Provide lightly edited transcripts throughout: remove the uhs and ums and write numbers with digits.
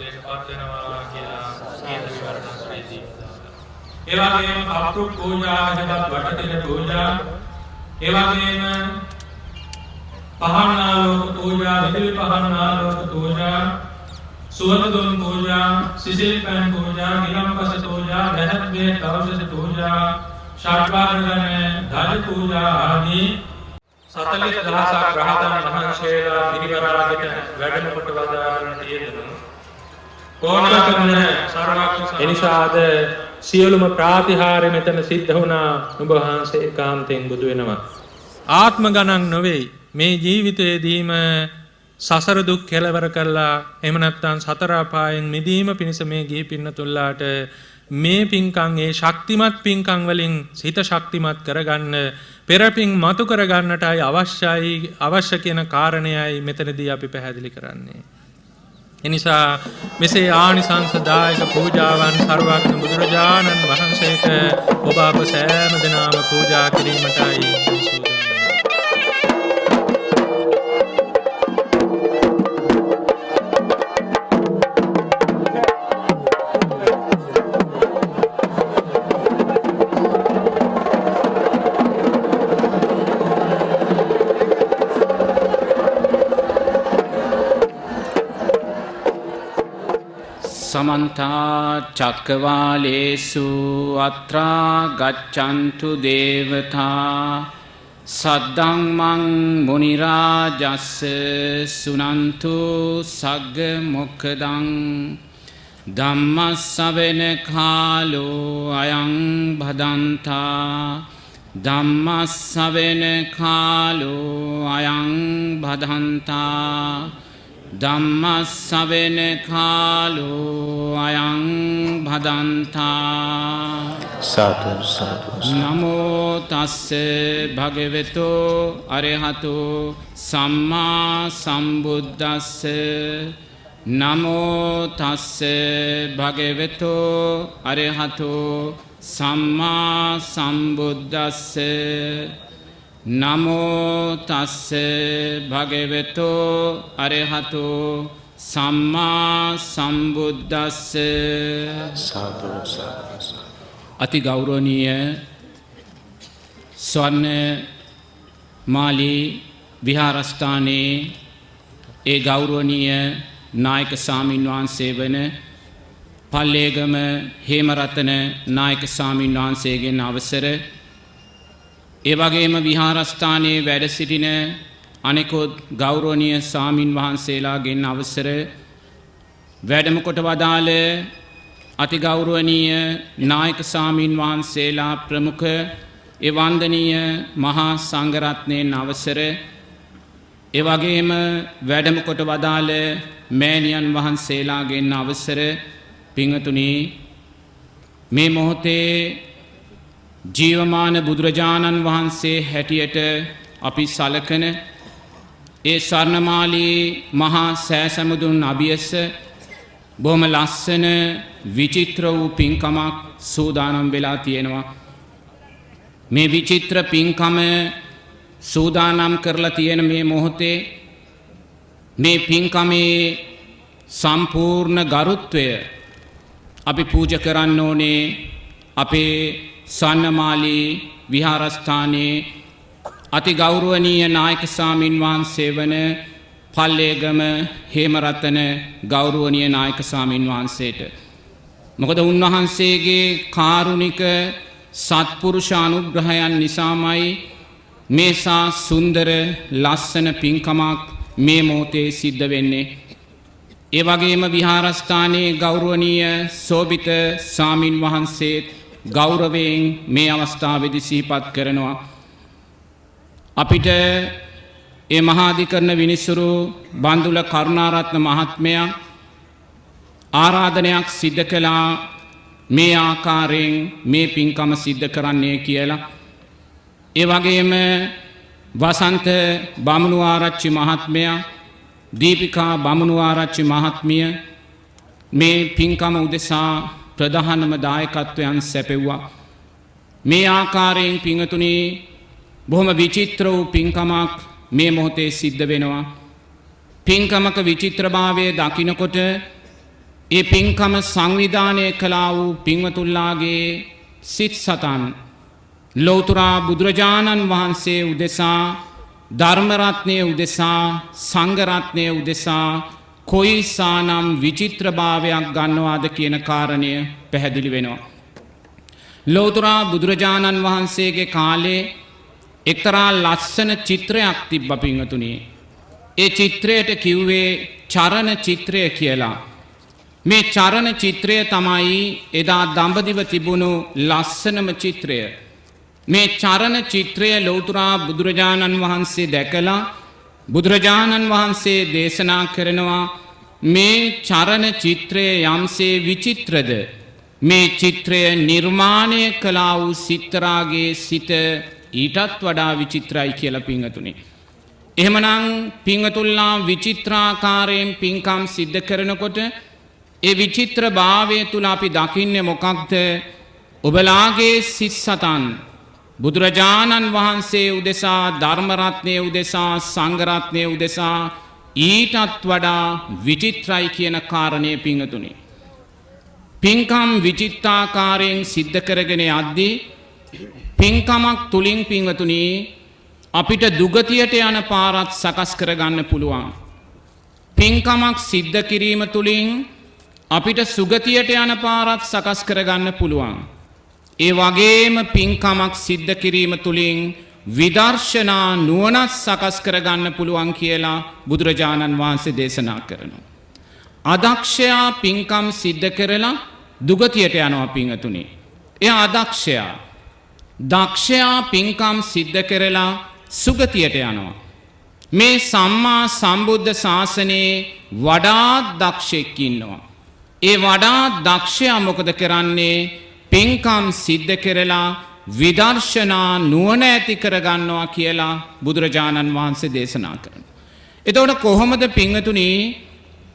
තත්ත්වයට පත් වෙනවා කියලා සීල විවරණ ශ්‍රේදී. ඒ වගේම කප්පු පූජා හෙවත් වටතිල පූජා, ඒ වගේම පහන් ආලෝක පූජා, විදුලි පහන් ආලෝක පූජා, සුවඳ පූජා, සිසිල් පැන් පූජා, ගිලම්පස පූජා, දැහත් බෙහෙත් ඖෂධ පූජා, ෂඩ්වාරගණ ධජ පූජා ආදී 40000ක් රහතන් වහන්සේලා පිරිවරාගෙන වැඩම කොට වදාරන තියෙනවා. කොහොමද එනිසාද සියලුම ප්‍රාතිහාර්ය මෙතන සිද්ධ වුණා. ඔබ වහන්සේ ඒකාන්තයෙන් බුදු වෙනවා. ආත්ම ගණන් නොවේ. මේ ජීවිතයේදීම සසර දුක් කෙලවර කරලා එහෙම නැත්නම් සතර අපායෙන් මිදීම පිණිස මේ ගිහි පින්නතුල්ලාට මේ පින්කම් ඒ ශක්තිමත් පින්කම් වලින් සිත ශක්තිමත් කරගන්න පෙරපින් මතු කරගන්නටයි අවශ්‍ය කියන කාරණයයි මෙතනදී අපි පැහැදිලි කරන්නේ. එනිසා මෙසේ ආනිසංසදායක පූජාවන් සර්වඥ බුදුරජාණන් වහන්සේට ඔබ අප සෑම දිනම පූජා කිරීමටයි समन्ता चक्रवालेषु अत्रा गच्छन्तु देवता सद्दम्मं मुनिराजस्य सुनन्तु सग्ग मोक्षदं ධම්මස්සවෙන කාලෝ අයං භදන්තා ධම්මස්සවෙන කාලෝ අයං භදන්තා ධම්මස්සවෙන කාලෝ අයං භදන්තා සාදු සාදු නමෝ තස්ස භගවතු අරහතෝ සම්මා සම්බුද්දස්ස නමෝ තස්ස භගවතු අරහතෝ සම්මා සම්බුද්දස්ස නමෝ තස්ස භගවතු අරහතෝ සම්මා සම්බුද්දස්ස සාදු සාදු අති ගෞරවනීය ස්වර්ණ මාලී විහාරස්ථානයේ ඒ ගෞරවනීය නායක ස්වාමීන් වහන්සේ වන පල්ලේගම හේමරතන නායක ස්වාමීන් වහන්සේගෙන් අවසර, ඒ වගේම විහාරස්ථානයේ වැඩ සිටින අනෙකුත් ගෞරවනීය ස්වාමීන් වහන්සේලාගෙන් අවසර, වැඩම කොට වදාළ අති ගෞරවනීය නායක ස්වාමීන් වහන්සේලා ප්‍රමුඛ ඒ වන්දනීය මහා සංඝරත්නයන් අවසර, ඒ වගේම වැඩම කොට වදාළ මෑණියන් වහන්සේලාගෙන් අවසර, පින්වතුනි මේ මොහොතේ ජීවමාන බුදුරජාණන් වහන්සේ හැටියට අපි සලකන ඒ ස්වර්ණමාලී මහා සෑසමුදුන් අභියස බොහොම ලස්සන විචිත්‍ර වූ පින්කමක් සූදානම් වෙලා තියෙනවා. මේ විචිත්‍ර පින්කම සූදානම් කරලා තියෙන මේ මොහොතේ මේ පින්කමේ සම්පූර්ණ ගරුත්වය අපි පූජා කරන්න ඕනේ අපේ ස්වර්ණමාලී විහාරස්ථානයේ අති ගෞරවනීය නායක ස්වාමීන් වහන්සේ වන පල්ලේගම හේමරතන ගෞරවනීය නායක ස්වාමීන් වහන්සේට. මොකද උන්වහන්සේගේ කාරුණික සත්පුරුෂ අනුග්‍රහයන් නිසාමයි මේසා සුන්දර ලස්සන පින්කමක් මේ මොහොතේ සිද්ධ වෙන්නේ. ඒ වගේම විහාරස්ථානයේ ගෞරවනීය සෝබිත ස්වාමින් වහන්සේ ගෞරවයෙන් මේ අවස්ථාවේදී සිහිපත් කරනවා. අපිට ඒ මහාධිකරණ විනිසුරු බන්දුල කරුණාරත්න මහත්මයා ආරාධනයක් සිද්ධ කළා මේ ආකාරයෙන් මේ පින්කම සිද්ධ කරන්නේ කියලා. ඒ වගේම වසන්ත බමුණුආරච්චි මහත්මයා, දීපිකා බමුණුආරච්චි මහත්මිය මේ පින්කම උදෙසා ප්‍රධානම දායකත්වයන් සැපෙව්වා. මේ ආකාරයෙන් පින්වතුනි බොහොම විචිත්‍ර වූ පින්කමක් මේ මොහොතේ සිද්ධ වෙනවා. පින්කමක විචිත්‍රභාවය දකිනකොට ඒ පින්කම සංවිධානය කළා වූ පින්වතුන්ලාගේ සිත් සතන් ලෞතර බුදුරජාණන් වහන්සේ උදෙසා ධර්ම රත්නය උදෙසා සංඝ රත්නය උදෙසා කොයිසානම් විචිත්‍රභාවයක් ගන්නවාද කියන කාරණය පැහැදිලි වෙනවා. ලෞතර බුදුරජාණන් වහන්සේගේ කාලේ එක්තරා ලස්සන චිත්‍රයක් තිබ්බ පින්වතුනි. ඒ චිත්‍රයට කිව්වේ චරණ චිත්‍රය කියලා. මේ චරණ චිත්‍රය තමයි එදා දඹදිව තිබුණු ලස්සනම චිත්‍රය. මේ චරණ චිත්‍රය ලෞතර බුදුරජාණන් වහන්සේ දැකලා බුදුරජාණන් වහන්සේ දේශනා කරනවා මේ චරණ චිත්‍රය යම්සේ විචිත්‍රද මේ චිත්‍රය නිර්මාණය කළා වූ සිත්තරාගේ සිත ඊටත් වඩා විචිත්‍රයි කියලා පින්වතුනි. එහෙමනම් පින්වතුන්ලා විචිත්‍රාකාරයෙන් පින්කම් සිද්ධ කරනකොට ඒ විචිත්‍ර භාවය තුල අපි දකින්නේ මොකක්ද? ඔබලාගේ සිත් සතන් බුදුරජාණන් වහන්සේ උදෙසා ධර්ම රත්නය උදෙසා සංඝ රත්නය උදෙසා ඊටත් වඩා විචිත්‍රයි කියන කාරණය පින්වතුනි. පින්කම් විචිත්‍රාකාරයෙන් සිද්ධ කරගෙන යද්දී පින්කමක් තුලින් පින්වතුනි අපිට දුගතියට යන පාරක් සකස් කරගන්න පුළුවන්. පින්කමක් සිද්ධ කිරීම තුලින් අපිට සුගතියට යන පාරක් සකස් කරගන්න පුළුවන්. ඒ වගේම පින්කමක් සිද්ධ කිරීම තුලින් විදර්ශනා නුවණක් සකස් කරගන්න පුළුවන් කියලා බුදුරජාණන් වහන්සේ දේශනා කරනවා. අදක්ෂයා පින්කම් සිද්ධ කරලා දුගතියට යනවා පින්වතුනි. එයා අදක්ෂයා. දක්ෂයා පින්කම් සිද්ධ කරලා සුගතියට යනවා. මේ සම්මා සම්බුද්ධ ශාසනයේ වඩාත් දක්ෂෙක් ඉන්නවා. ඒ වඩාත් දක්ෂයා මොකද කරන්නේ? පින්කම් සිද්ධ කරලා විදර්ශනා නුවණ ඇති කරගන්නවා කියලා බුදුරජාණන් වහන්සේ දේශනා කරනවා. එතකොට කොහොමද පින්වතුනි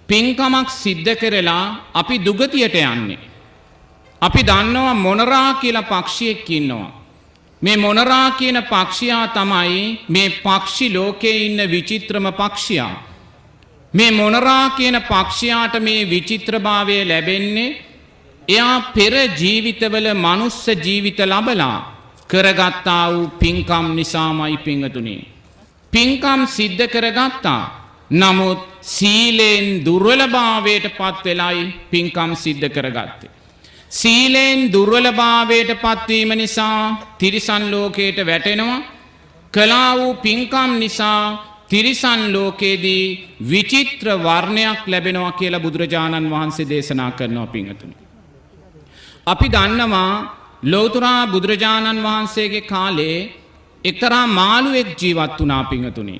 පින්කමක් සිද්ධ කරලා අපි දුගතියට යන්නේ? අපි දන්නවා මොනරා කියලා පක්ෂියෙක් ඉන්නවා. මේ මොනරා කියන පක්ෂියා තමයි මේ පක්ෂි ලෝකේ ඉන්න විචිත්‍රම පක්ෂියා. මේ මොනරා කියන පක්ෂියාට මේ විචිත්‍රභාවය ලැබෙන්නේ එයා පෙර ජීවිතවල මනුස්ස ජීවිත ලබලා කරගත්තා වූ පින්කම් නිසාමයි පින්වතුනි. පින්කම් සිද්ධ කරගත්තා. නමුත් සීලෙන් දුර්වලභාවයට පත් වෙලයි පින්කම් සිද්ධ කරගත්තේ. සීලෙන් දුර්වලභාවයට පත්වීම නිසා තිරිසන් ලෝකයට වැටෙනවා. කළා වූ පින්කම් නිසා තිරිසන් ලෝකයේදී විචිත්‍ර වර්ණයක් ලැබෙනවා කියලා බුදුරජාණන් වහන්සේ දේශනා කරනවා පින්වතුනි. අපි දන්නවා ලෞතර බුදුරජාණන් වහන්සේගේ කාලේ එක්තරා මාළුවෙක් ජීවත් වුණා පින්වතුනි.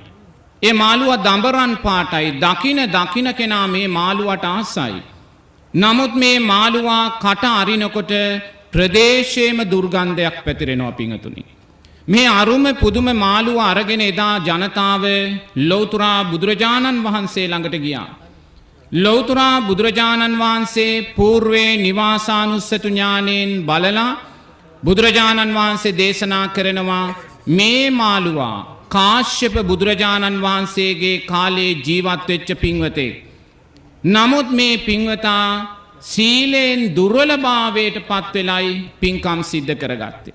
ඒ මාළුවා දඹරන් පාටයි. දකින කෙනා මේ මාළුවාට ආසයි. නමුත් මේ මාළුවා කට අරිනකොට ප්‍රදේශයේම දුර්ගන්ධයක් පැතිරෙනවා පින්වතුනි. මේ අරුම පුදුම මාළුවා අරගෙන එදා ජනතාව ලෞතර බුදුරජාණන් වහන්සේ ළඟට ගියා. ලෞතර බුදුරජාණන් වහන්සේ పూర్වේ නිවාසානුස්සතු ඥාණයෙන් බලලා බුදුරජාණන් වහන්සේ දේශනා කරනවා මේ මාළුවා කාශ්‍යප බුදුරජාණන් වහන්සේගේ කාලේ ජීවත් වෙච්ච පින්වතෙක්. නමුත් මේ පින්වතා සීලෙන් දුර්වලභාවයට පත් වෙලයි පින්කම් සිද්ධ කරගත්තේ.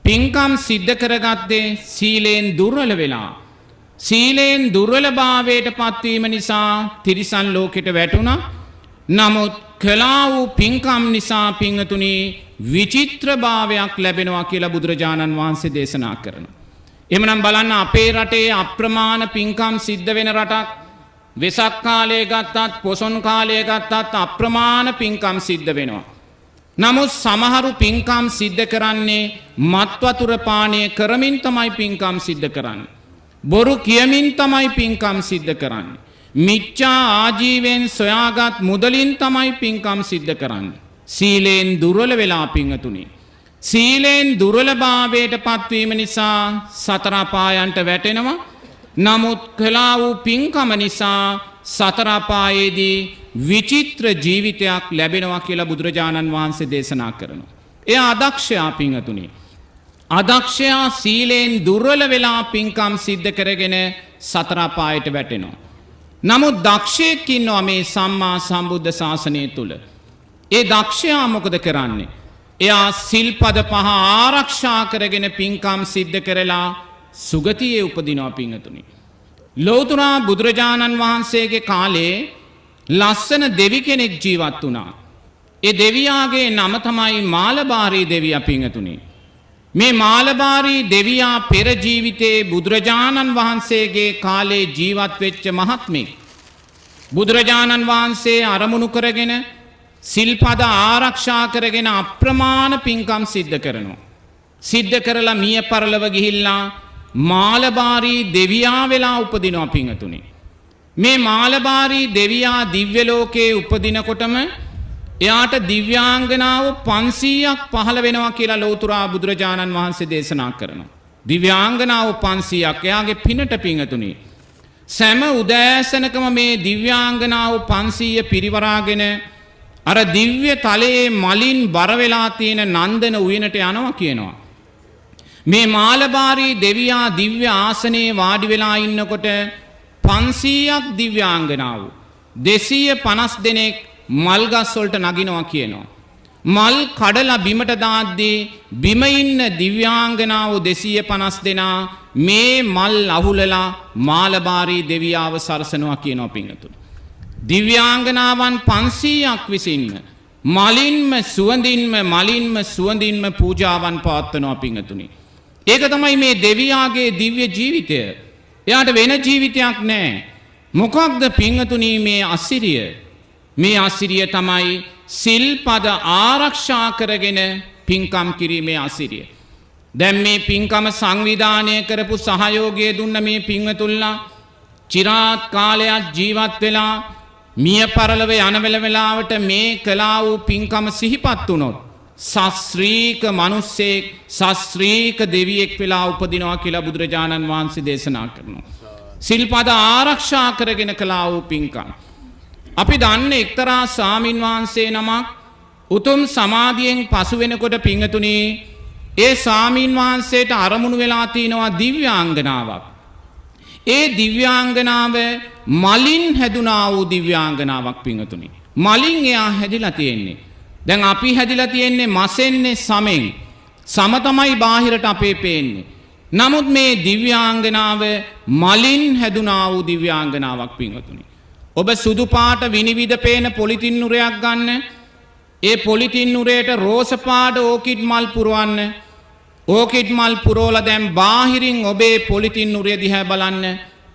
පින්කම් සිද්ධ කරගත්තේ සීලෙන් දුර්වල වෙලා. සීලෙන් දුර්වලභාවයට පත්වීම නිසා තිරිසන් ලෝකෙට වැටුණා. නමුත් කළා වූ පින්කම් නිසා පින්වතුනි විචිත්‍රභාවයක් ලැබෙනවා කියලා බුදුරජාණන් වහන්සේ දේශනා කරනවා. එහෙමනම් බලන්න අපේ රටේ අප්‍රමාණ පින්කම් සිද්ධ වෙන රටක්. වෙසක් කාලය ගත්තත් පොසොන් කාලය ගත්තත් අප්‍රමාණ පින්කම් සිද්ධ වෙනවා. නමුත් සමහරු පින්කම් සිද්ධ කරන්නේ මත් වතුර පානය කරමින් තමයි පින්කම් සිද්ධ කරන්නේ. බොරු කියමින් තමයි පින්කම් සිද්ධ කරන්නේ. මිච්ඡා ආජීවයෙන් සොයාගත් මුදලින් තමයි පින්කම් සිද්ධ කරන්නේ. සීලෙන් දුර්වල වෙලා පින්වතුනි. සීලෙන් දුර්වලභාවයට පත්වීම නිසා සතර අපායන්ට වැටෙනවා. නමුත් කළා වූ පින්කම නිසා සතර අපායේදී විචිත්‍ර ජීවිතයක් ලැබෙනවා කියලා බුදුරජාණන් වහන්සේ දේශනා කරනවා. එයා අදක්ෂයා පින්වතුනි. අදක්ෂයා සීලෙන් දුර්වල වෙලා පින්කම් සිද්ධ කරගෙන සතර අපායට වැටෙනවා. නමුත් දක්ෂයෙක් ඉන්නවා මේ සම්මා සම්බුද්ධ ශාසනය තුල. ඒ දක්ෂයා මොකද කරන්නේ? එයා සිල්පද 5 ආරක්ෂා කරගෙන පින්කම් සිද්ධ කරලා සුගතියේ උපදිනවා පිංගතුනි. ලෞතර බුදුරජාණන් වහන්සේගේ කාලේ ලස්සන දෙවි කෙනෙක් ජීවත් වුණා. ඒ දෙවියාගේ නම තමයි මාලබාරී දෙවියා පිංගතුනි. මේ මාලබාරී දෙවියා පෙර ජීවිතේ බුදුරජාණන් වහන්සේගේ කාලේ ජීවත් වෙච්ච මහත්මෙක්. බුදුරජාණන් වහන්සේ අරමුණු කරගෙන සිල්පද ආරක්ෂා කරගෙන අප්‍රමාණ පින්කම් සිද්ධ කරනවා. සිද්ධ කරලා මිය පරලව ගිහිල්ලා මාලබාරී දෙවියා වෙලා උපදිනවා පිංගතුනි. මේ මාලබාරී දෙවියා දිව්‍ය ලෝකේ උපදිනකොටම එයාට දිව්‍යාංගනාව 500ක් පහළ වෙනවා කියලා ලෞතර බුදුරජාණන් වහන්සේ දේශනා කරනවා. දිව්‍යාංගනාව 500ක් එයාගේ පිනට පිංගතුනි. සෑම උදෑසනකම මේ දිව්‍යාංගනාව 500 පිරිවරාගෙන අර දිව්‍ය තලයේ මලින් බර වෙලා තියෙන නන්දන උයනට යනවා කියනවා. මේ මාලබාරී දෙවියා දිව්‍ය ආසනයේ වාඩි වෙලා ඉන්නකොට 500ක් දිව්‍යාංගනාව 250 දෙනෙක් මල් ගස් වලට නගිනවා කියනවා. මල් කඩලා බිමට දාද්දී බිම ඉන්න දිව්‍යාංගනාව 250 දෙනා මේ මල් අහුලලා මාලබාරී දෙවියාව සරසනවා කියනවා පිංගතුනි. දිව්‍යාංගනාවන් 500ක් විසින්ම මලින්ම සුවඳින්ම පූජාවන් පවත්වනවා පිංගතුනි. ඒක තමයි මේ දෙවියාගේ දිව්‍ය ජීවිතය. එයාට වෙන ජීවිතයක් නැහැ. මොකක්ද පිංගතුනි මේ අසිරිය? මේ අසිරිය තමයි සිල්පද ආරක්ෂා කරගෙන පින්කම් කිරීමේ අසිරිය. දැන් මේ පින්කම සංවිධානය කරපු සහයෝගය දුන්න මේ පින්වතුන්ලා চিරාත් කාලයක් ජීවත් වෙලා මිය පරලොව යන වෙලාවට මේ කළා වූ පින්කම සිහිපත් වුණොත් ශාස්ත්‍රීක මිනිස්සෙක් ශාස්ත්‍රීක දෙවියෙක් වෙලා උපදිනවා කියලා බුදුරජාණන් වහන්සේ දේශනා කරනවා. සිල්පද ආරක්ෂා කරගෙන කළා වූ පින්කම්. අපි දන්නේ එක්තරා ස්වාමින් වහන්සේ නමක් උතුම් සමාධියෙන් පසු වෙනකොට පිංගතුනි ඒ ස්වාමින් වහන්සේට අරමුණු වෙලා තිනවා දිව්‍යාංගනාවක්. ඒ දිව්‍යාංගනාව මලින් හැදුනා වූ දිව්‍යාංගනාවක් පිංගතුනි. මලින් එයා හැදිලා තියෙන්නේ. දැන් අපි හැදිලා තියෙන්නේ මසෙන්නේ සමෙන්. සම තමයි බාහිරට අපේ පේන්නේ. නමුත් මේ දිව්‍යාංගනාව මලින් හැදුනා වූ දිව්‍යාංගනාවක් පිංගතුනි. ඔබ සුදු පාට විනිවිද පේන පොලිතින් නුරයක් ගන්න. ඒ පොලිතින් නුරේට රෝස පාට ඕකිඩ් මල් පුරවන්න. ඕකිඩ් මල් පුරවලා දැන් බාහිරින් ඔබේ පොලිතින් නුරය දිහා බලන්න.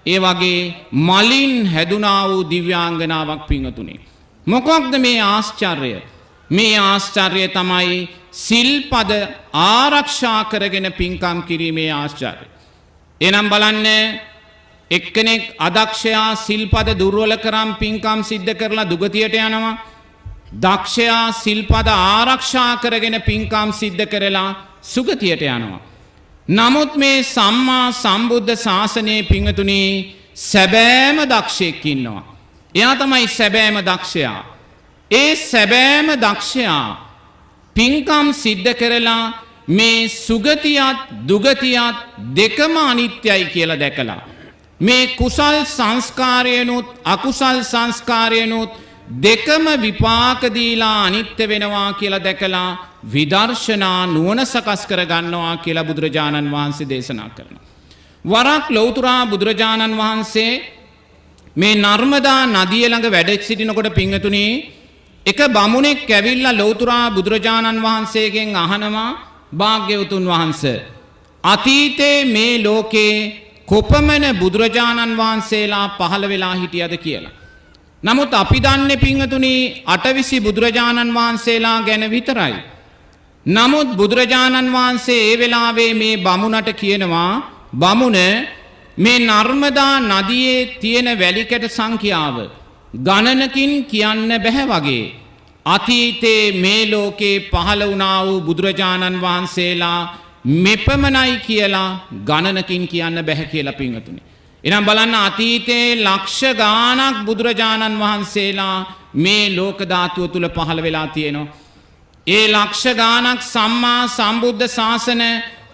ඒ වගේ මලින් හැදුනා වූ දිව්‍යාංගනාවක් පිංගතුනි. මොකක්ද මේ ආශ්චර්යය? මේ ආශ්චර්යය තමයි සිල්පද ආරක්ෂා කරගෙන පින්කම් කිරීමේ ආශ්චර්යය. එනම් බලන්න එක්කෙනෙක් අදක්ෂයා සිල්පද දුර්වල කරම් පින්කම් සිද්ධ කරලා දුගතියට යනවා. දක්ෂයා සිල්පද ආරක්ෂා කරගෙන පින්කම් සිද්ධ කරලා සුගතියට යනවා. නමුත් මේ සම්මා සම්බුද්ධ ශාසනයේ පිංගතුනි සැබෑම දක්ෂයෙක් ඉන්නවා. එයා තමයි සැබෑම දක්ෂයා. ඒ සැබෑම දක්ෂයා පින්කම් සිද්ධ කරලා මේ සුගතියත් දුගතියත් දෙකම අනිත්‍යයි කියලා දැකලා මේ කුසල් සංස්කාරයනොත් අකුසල් සංස්කාරයනොත් දෙකම විපාක දීලා අනිත්‍ය වෙනවා කියලා දැකලා විදර්ශනා නුවණ සකස් කර ගන්නවා කියලා බුදුරජාණන් වහන්සේ දේශනා කරනවා. වරක් ලෞතර බුදුරජාණන් වහන්සේ මේ නර්මදා නදිය ළඟ වැඩ සිටිනකොට පිංගතුනි එක බමුණෙක් ඇවිල්ලා ලෞතර බුදුරජාණන් වහන්සේගෙන් අහනවා භාග්‍යවතුන් වහන්සේ අතීතේ මේ ලෝකේ කොපමණ බුදුරජාණන් වහන්සේලා පහළ වෙලා හිටියද කියලා. නමුත් අපි දන්නේ පිංගතුනි 8 බුදුරජාණන් වහන්සේලා ගැන විතරයි. නමුත් බුදුරජාණන් වහන්සේ ඒ වෙලාවේ මේ බමුණට කියනවා බමුණ මේ නර්මදා නදියේ තියෙන වැලිකැට සංඛ්‍යාව ගණනකින් කියන්න බෑ වගේ අතීතේ මේ ලෝකේ පහළ වුණා වූ බුදුරජාණන් වහන්සේලා මෙපමණයි කියලා ගණනකින් කියන්න බෑ කියලා පිංගතුනි. එනම් බලන්න අතීතේ ලක්ෂ ගාණක් බුදුරජාණන් වහන්සේලා මේ ලෝක ධාතුව තුල පහළ වෙලා තියෙනවා. ඒ ලක්ෂ ගාණක් සම්මා සම්බුද්ධ ශාසන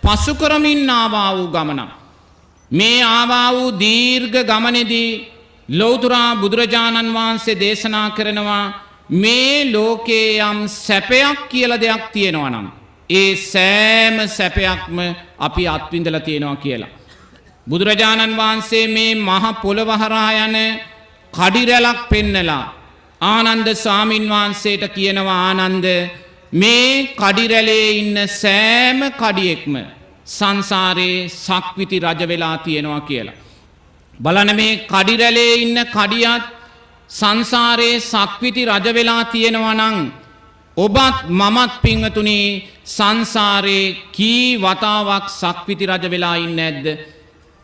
පසු කරමින් ආවා වූ ගමන. මේ ආවා වූ දීර්ඝ ගමනේදී ලෞතුරා බුදුරජාණන් වහන්සේ දේශනා කරනවා මේ ලෝකේ යම් සැපයක් කියලා දෙයක් තියෙනවා නම් ඒ සෑම සැපයක්ම අපි අත්විඳලා තියෙනවා කියලා. බුදුරජාණන් වහන්සේ මේ මහ පොළව හරහා යන කඩිරැලක් පෙන්නලා ආනන්ද ස්වාමින් වහන්සේට කියනවා ආනන්ද මේ කඩිරැලේ ඉන්න සෑම කඩියෙක්ම සංසාරේ සක්විති රජ වෙලා තියෙනවා කියලා. බලන්න මේ කඩිරැලේ ඉන්න කඩියත් සංසාරේ සක්විති රජ වෙලා තියෙනවා නම් ඔබත් මමත් පින්වතුනි සංසාරේ කී වතාවක් සක්විති රජ වෙලා ඉන්නේ නැද්ද?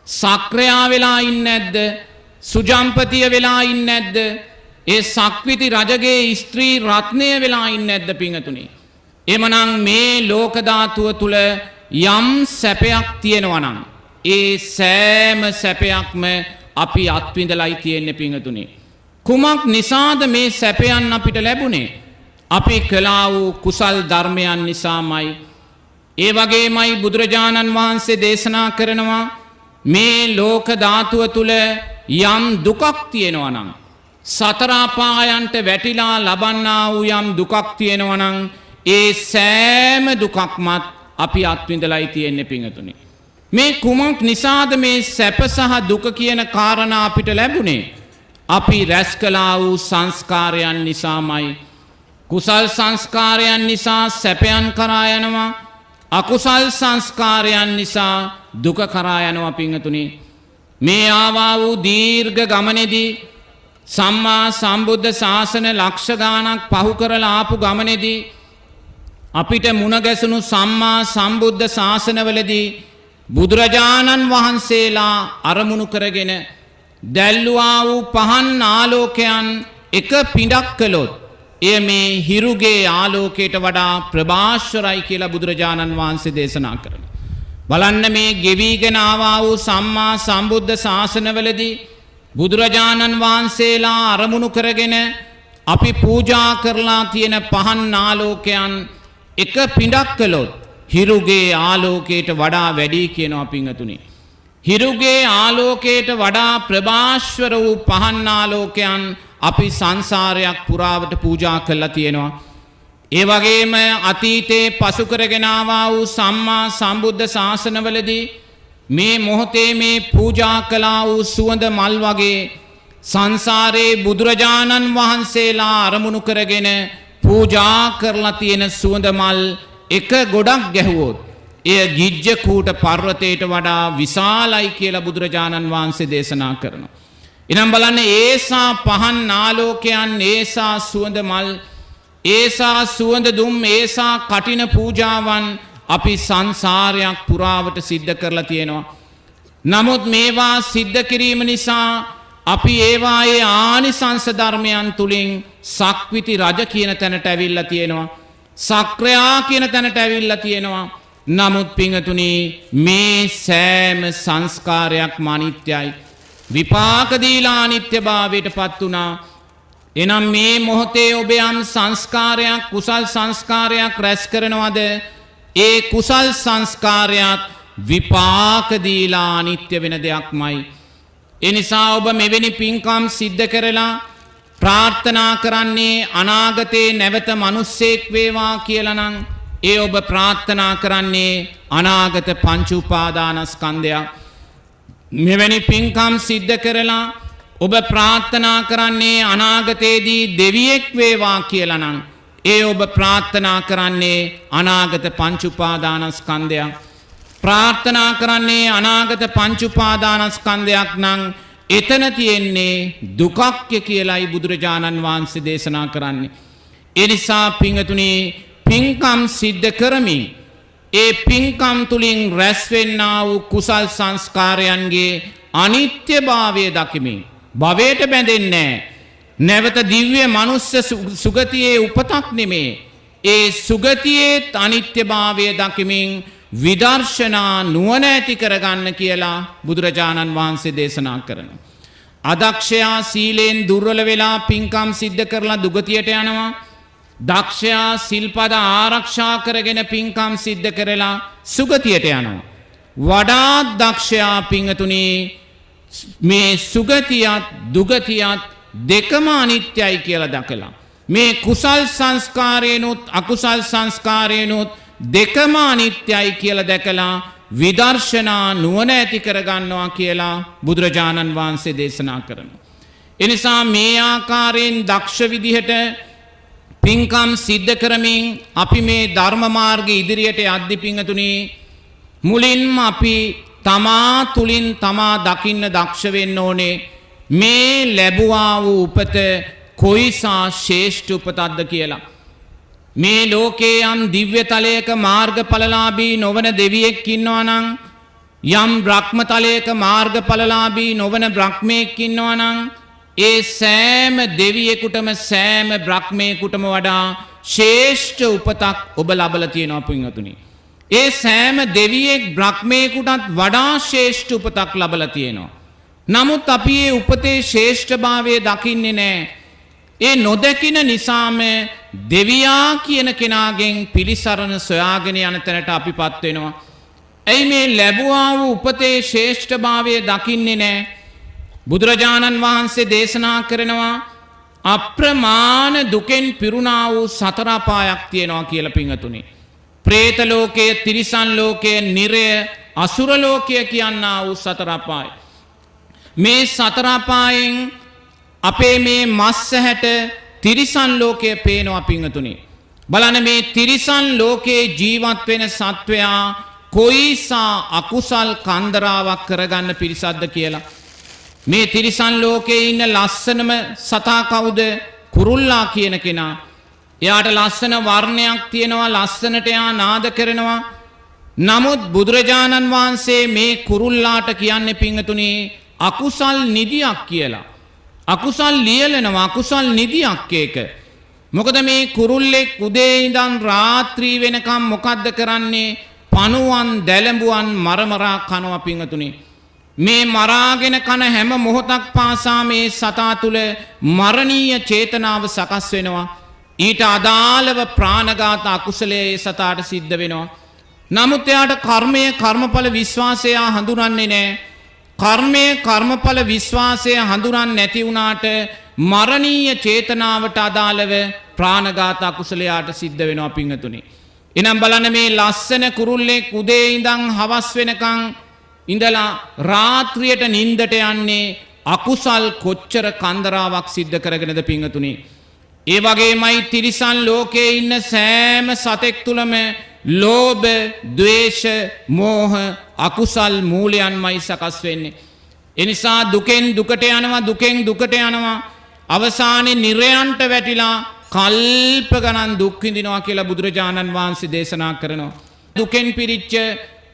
සක්‍රයා වෙලා ඉන්නේ නැද්ද? සුජම්පතිය වෙලා ඉන්නේ නැද්ද? ඒ සක්විති රජගේ ස්ත්‍රී රත්නය වෙලා ඉන්නේ නැද්ද පින්වතුනි? එමනම් මේ ලෝක ධාතුව තුල යම් සැපයක් තියෙනවා නම් ඒ සෑම සැපයක්ම අපි අත්විඳලායි තියෙන්නේ පින්වතුනි. කුමක් නිසාද මේ සැපයන් අපිට ලැබුණේ? අපි කළා වූ කුසල් ධර්මයන් නිසාමයි. ඒ වගේමයි බුදුරජාණන් වහන්සේ දේශනා කරනවා මේ ලෝක ධාතුව තුල යම් දුකක් තියෙනවා නම් සතර අපායන්ට වැටිලා ලබන්නා වූ යම් දුකක් තියෙනවා නම් ඒ සෑම දුකක්මත් අපි අත්විඳලායි තියෙන්නේ පින්වතුනි. මේ කුමක් නිසාද මේ සැප සහ දුක කියන කාරණා අපිට ලැබුණේ? අපි රැස් කළා වූ සංස්කාරයන් නිසාමයි. කුසල් සංස්කාරයන් නිසා සැපයන් කරා යනවා. අකුසල් සංස්කාරයන් නිසා දුක කරා යනවා පින්වතුනි. මේ ආවා වූ දීර්ඝ ගමනේදී සම්මා සම්බුද්ධ ශාසන ලක්ෂ ගාණක් පහු කරලා ආපු ගමනේදී අපිට මුණ ගැසුණු සම්මා සම්බුද්ධ ශාසනවලදී බුදුරජාණන් වහන්සේලා අරමුණු කරගෙන දැල්ලුවා වූ පහන් ආලෝකයන් එක පිඬක් කළොත් එය මේ හිරුගේ ආලෝකයට වඩා ප්‍රභාස්වරයි කියලා බුදුරජාණන් වහන්සේ දේශනා කරනවා. බලන්න මේ ගෙවිගෙන ආවා වූ සම්මා සම්බුද්ධ ශාසනවලදී බුදුරජාණන් වහන්සේලා අරමුණු කරගෙන අපි පූජා කරලා තියෙන පහන් ආලෝකයන් එක පිඬක් කළොත් හිරුගේ ආලෝකයට වඩා වැඩි කියනවා පින්වතුනි. හිරුගේ ආලෝකයට වඩා ප්‍රභාස්වර වූ පහන් ආලෝකයන් අපි සංසාරයක් පුරාවට පූජා කරලා තියෙනවා. ඒ වගේම අතීතේ පසු කරගෙන ආවා වූ සම්මා සම්බුද්ධ ශාසනවලදී මේ මොහොතේ මේ පූජා කළා වූ සුවඳ මල් වගේ සංසාරේ බුදුරජාණන් වහන්සේලා අරමුණු කරගෙන පූජා කරලා තියෙන සුවඳ මල් එක ගොඩක් ගැහුවොත් එය ගිජ්ජකූට පර්වතයට වඩා විශාලයි කියලා බුදුරජාණන් වහන්සේ දේශනා කරනවා. එනම් බලන්න ඒසා පහන් ආලෝකයන් ඒසා සුවඳ මල් ඒසා සුවඳ දුම් ඒසා කටින පූජාවන් අපි සංසාරයක් පුරාවට සිද්ධ කරලා තියෙනවා. නමුත් මේවා සිද්ධ කිරීම නිසා අපි ඒවායේ ආනිසංස ධර්මයන් තුලින් සක්විති රජ කියන තැනට ඇවිල්ලා තියෙනවා. සක්‍රයා කියන තැනට ඇවිල්ලා තියෙනවා. නමුත් පින්වතුනි මේ සෑම සංස්කාරයක්ම අනිත්‍යයි. විපාක දීලා අනිත්‍යභාවයට පත් වුණා. එනම් මේ මොහොතේ ඔබ යම් සංස්කාරයක් කුසල් සංස්කාරයක් රැස් කරනවද? ඒ කුසල් සංස්කාරයත් විපාක දීලා අනිත්‍ය වෙන දෙයක්මයි. ඒ නිසා ඔබ මෙවැනි පින්කම් සිද්ධ කරලා ප්‍රාර්ථනා කරන්නේ අනාගතේ නැවත මිනිස්සෙක් වේවා කියලා නම් ඒ ඔබ ප්‍රාර්ථනා කරන්නේ අනාගත පංච උපාදානස්කන්ධයක්. මෙවැනි පින්කම් සිද්ධ කරලා ඔබ ප්‍රාර්ථනා කරන්නේ අනාගතයේදී දෙවියෙක් වේවා කියලා නම් ඒ ඔබ ප්‍රාර්ථනා කරන්නේ අනාගත පංච උපාදානස්කන්ධයක්. ප්‍රාර්ථනා කරන්නේ අනාගත පංච උපාදානස්කන්ධයක් නම් එතන තියෙන්නේ දුකක් කියලායි බුදුරජාණන් වහන්සේ දේශනා කරන්නේ. ඒ නිසා පින්වතුනි පින්කම් සිද්ධ කරමින් ඒ පින්කම් තුලින් රැස් වෙන්නා වූ කුසල් සංස්කාරයන්ගේ අනිත්‍යභාවය දකිමින් භවයට බැඳෙන්නේ නැවත දිව්‍ය මනුස්ස සුගතියේ උපතක් නෙමේ. ඒ සුගතියේ අනිත්‍යභාවය දකිමින් විදර්ශනා නුවණ ඇති කරගන්න කියලා බුදුරජාණන් වහන්සේ දේශනා කරනවා. අදක්ෂයා සීලෙන් දුර්වල වෙලා පින්කම් සිද්ධ කරලා දුගතියට යනවා. දක්ෂයා සිල්පද ආරක්ෂා කරගෙන පින්කම් සිද්ධ කරලා සුගතියට යනවා. වඩාත් දක්ෂයා පින්තුනි මේ සුගතියත් දුගතියත් දෙකම අනිත්‍යයි කියලා දැකලා මේ කුසල් සංස්කාරේනොත් අකුසල් සංස්කාරේනොත් දෙකම අනිත්‍යයි කියලා දැකලා විදර්ශනා නුවණ ඇති කරගන්නවා කියලා බුදුරජාණන් වහන්සේ දේශනා කරනවා. එනිසා මේ ආකාරයෙන් දක්ෂ විදිහට පින්කම් සිද්ධ කරමින් අපි මේ ධර්ම මාර්ගයේ ඉදිරියට යද්දී පිංගතුනි මුලින්ම අපි තමා තුලින් තමා දකින්න දක්ෂ වෙන්න ඕනේ මේ ලැබුවා වූ උපත කොයිසා ශ්‍රේෂ්ඨ උපතක්ද කියලා. මේ ලෝකේ යම් දිව්‍ය තලයක මාර්ගඵලලාභී නොවන දෙවියෙක් ඉන්නවා නම් යම් බ්‍රහ්ම තලයක මාර්ගඵලලාභී නොවන බ්‍රහ්මයෙක් ඉන්නවා නම් ඒ සෑම දෙවියෙකුටම සෑම බ්‍රහ්මයෙකුටම වඩා ශ්‍රේෂ්ඨ උපතක් ඔබ ලබලා තියෙනවා පින්වතුනි. ඒ සෑම දෙවියෙක් බ්‍රහ්මයෙකුටත් වඩා ශ්‍රේෂ්ඨ උපතක් ලබලා තියෙනවා. නමුත් අපි මේ උපතේ ශ්‍රේෂ්ඨභාවය දකින්නේ නැහැ. ඒ නොදකින නිසාම දෙවියා කියන කෙනාගෙන් පිළිසරණ සොයාගෙන යන තැනට අපිපත් වෙනවා. එයි මේ ලැබුවා වූ උපතේ ශ්‍රේෂ්ඨභාවය දකින්නේ නැහැ. බුදුරජාණන් වහන්සේ දේශනා කරනවා අප්‍රමාණ දුකෙන් පිරුණා වූ සතර අපායක් තියෙනවා කියලා පිංගතුනි. പ്രേත ලෝකයේ, තිරිසන් ලෝකයේ, නිරය, අසුර ලෝකය කියනා වූ සතර අපාය. මේ සතර අපායෙන් අපේ මේ මස් ඇහැට තිරිසන් ලෝකයේ පේනවා පිංගතුනි. බලන්න මේ තිරිසන් ලෝකයේ ජීවත් වෙන සත්වයා කොයිසා අකුසල් කන්දරාවක් කරගන්න පිරිසක්ද කියලා. මේ තිරිසන් ලෝකයේ ඉන්න ලස්සනම සතා කවුද? කුරුල්ලා කියන කෙනා. එයාට ලස්සන වර්ණයක් තියෙනවා, ලස්සනට එයා නාද කරනවා. නමුත් බුදුරජාණන් වහන්සේ මේ කුරුල්ලාට කියන්නේ පිංගතුනි අකුසල් නිදියක් කියලා. අකුසල් ලියලනවා, අකුසල් නිදියක් ඒක. මොකද මේ කුරුල්ලෙක් උදේ ඉඳන් රාත්‍රී වෙනකම් මොකද්ද කරන්නේ? පණුවන් දැලඹුවන් මරමරා කනවා පිංගතුනි. මේ මරාගෙන කන හැම මොහොතක් පාසා මේ සතා තුල මරණීය චේතනාව සකස් වෙනවා. ඊට අදාළව ප්‍රාණඝාත අකුසලයේ සතාට සිද්ධ වෙනවා. නමුත් එයාට කර්මය කර්මඵල විශ්වාසය හඳුනන්නේ නැහැ. කර්මය කර්මඵල විශ්වාසය හඳුනන්නේ නැති වුණාට මරණීය චේතනාවට අදාළව ප්‍රාණඝාත අකුසලයට සිද්ධ වෙනවා පිංගතුනි. එනම් බලන්න මේ ලස්සන කුරුල්ලෙක් උදේ ඉඳන් හවස් වෙනකන් ඉඳලා රාත්‍රියට නිින්දට යන්නේ අකුසල් කොච්චර කන්දරාවක් සිද්ධ කරගෙනද පිංගතුනි. ඒ වගේමයි තිරිසන් ලෝකයේ ඉන්න සෑම සතෙක් තුලම ලෝභ, ද්වේෂ, මෝහ අකුසල් මූලයන්මයි සකස් වෙන්නේ. ඒ නිසා දුකෙන් දුකට යනවා, දුකෙන් දුකට යනවා. අවසානයේ නිරයන්ට වැටිලා කල්ප ගණන් දුක් විඳිනවා කියලා බුදුරජාණන් වහන්සේ දේශනා කරනවා. දුකෙන් පිරිච්ච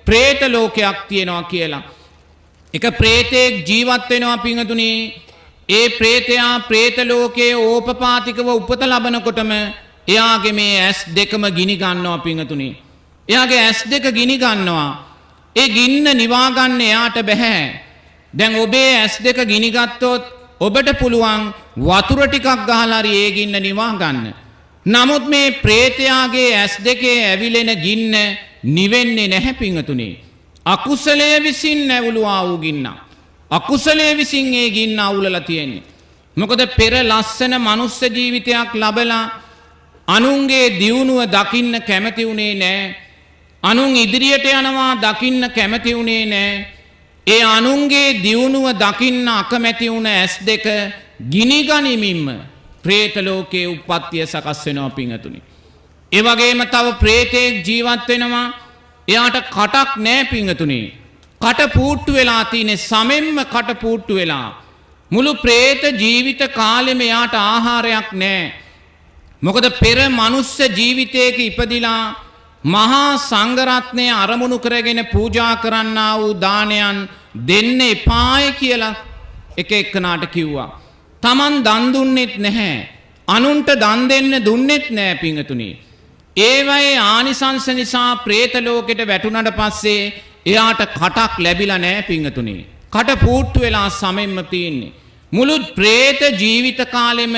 പ്രേත ලෝකයක් තියෙනවා කියලා. එක പ്രേතෙක් ජීවත් වෙනවා පිංගතුනි. ඒ പ്രേතයා പ്രേත ලෝකයේ ඕපපාතිකව උපත ලබනකොටම එයාගේ මේ ඇස් දෙකම ගිනි ගන්නවා පිංගතුනි. එයාගේ ඇස් දෙක ගිනි ගන්නවා. ඒ ගින්න නිවා ගන්න එයාට බෑ. දැන් ඔබේ ඇස් දෙක ගිනි ගත්තොත් ඔබට පුළුවන් වතුර ටිකක් ගහලා හරි ඒ ගින්න නිවා ගන්න. නමුත් මේ പ്രേතයාගේ ඇස් දෙකේ ඇවිලෙන ගින්න නිවෙන්නේ නැහැ පිංගතුනි. අකුසලයේ විසින් නැවුලුවා වූ ගින්න. අකුසලයේ විසින් ඒ ගින්න අවුලලා තියෙන්නේ. මොකද පෙර ලස්සන මනුස්ස ජීවිතයක් ලැබලා අනුන්ගේ දියුණුව දකින්න කැමති උනේ නැහැ. අනුන් ඉදිරියට යනවා දකින්න කැමති උනේ නැහැ. ඒ අනුන්ගේ දියුණුව දකින්න අකමැති වුණ ඇස් දෙක ගිනි ගනිමින්ම പ്രേත ලෝකයේ උප්පත්තිය සකස් වෙනවා පිංගතුනි. ඒ වගේම තව പ്രേතෙක් ජීවත් වෙනවා. එයාට කටක් නැහැ පිංගතුනි. කට පූට්ටු වෙලා තියෙන්නේ, සමෙන්ම කට පූට්ටු වෙලා. මුළු പ്രേත ජීවිත කාලෙම එයාට ආහාරයක් නැහැ. මොකද පෙර මනුස්ස ජීවිතයක ඉපදිලා මහා සංඝරත්නය අරමුණු කරගෙන පූජා කරන්නා වූ දානයන් දෙන්න එපාය කියලා එක එක්කනාට කිව්වා. Taman දන් දුන්නෙත් නැහැ. අනුන්ට දන් දෙන්න දුන්නෙත් නැහැ පිංගතුනි. ඒවයේ ආනිසංස නිසා പ്രേත ලෝකෙට වැටුණාට පස්සේ එයාට කටක් ලැබිලා නැහැ පිංගතුනි. කට පූට්ටු වෙලා සමෙන්ම තියෙන්නේ. මුළු പ്രേත ජීවිත කාලෙම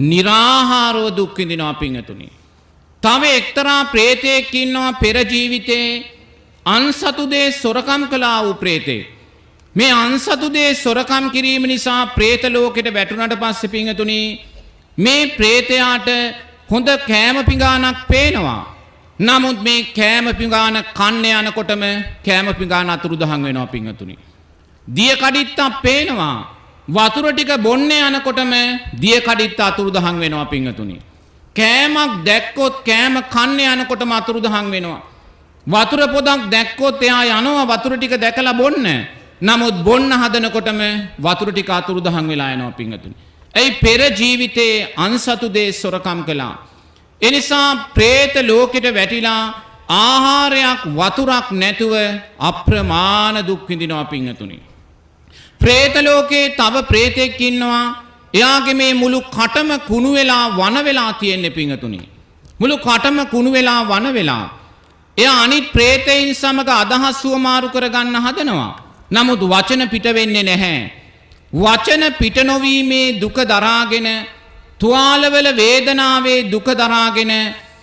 निराහාරව දුක් විඳිනවා පිංගතුනි. තව එක්තරා പ്രേතෙක් ඉන්නවා පෙර ජීවිතේ අන්සතු දේ සොරකම් කළා වූ പ്രേතෙක්. මේ අන්සතු දේ සොරකම් කිරීම නිසා പ്രേත ලෝකෙට වැටුණාට පස්සේ පිංගතුනි මේ പ്രേතයාට හොඳ කෑම පිඟානක් පේනවා. නමුත් මේ කෑම පිඟාන කන්න යනකොටම කෑම පිඟාන අතුරුදහන් වෙනවා පිංගතුනි. දිය කඩਿੱත්තක් පේනවා. වතුර ටික බොන්න යනකොටම දිය කඩਿੱත්ත අතුරුදහන් වෙනවා පිංගතුනි. කෑමක් දැක්කොත් කෑම කන්න යනකොටම අතුරුදහන් වෙනවා. වතුර පොදක් දැක්කොත් එයා යනවා වතුර ටික දැකලා බොන්න. නමුත් බොන්න හදනකොටම වතුර ටික අතුරුදහන් වෙලා යනවා පිංගතුනි. ඒ පෙර ජීවිතේ අන්සතු දේ සොරකම් කළා. ඒ නිසා പ്രേත ලෝකෙට වැටිලා ආහාරයක් වතුරක් නැතුව අප්‍රමාණ දුක් විඳිනවා පිංගතුනි. പ്രേත ලෝකේ තව പ്രേතෙක් ඉන්නවා. එයාගේ මේ මුළු කටම කුණු වෙලා වන වෙලා තියෙන්නේ පිංගතුනි. මුළු කටම කුණු වෙලා වන වෙලා. එයා අනිත් പ്രേතයින් සමග අදහස් සුවමාරු කරගන්න හදනවා. නමුත් වචන පිට වෙන්නේ නැහැ. වචන පිට නොවීමේ දුක දරාගෙන තුවාලවල වේදනාවේ දුක දරාගෙන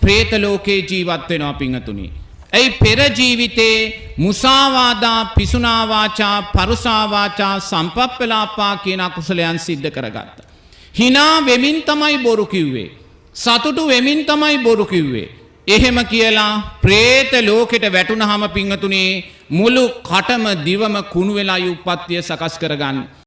പ്രേත ලෝකේ ජීවත් වෙනවා පිංගතුනි. ඒ පෙර ජීවිතේ මුසාවාදා පිසුනා වාචා පරුසා වාචා සම්පප්පලාපා කියන අකුසලයන් සිද්ධ කරගත්තා. hina වෙමින් තමයි බොරු කිව්වේ. සතුටු වෙමින් තමයි බොරු කිව්වේ. එහෙම කියලා പ്രേත ලෝකෙට වැටුනහම පිංගතුනි මුළු කටම දිවම කුණු වෙලා උප්පත්තිය සකස් කරගන්න.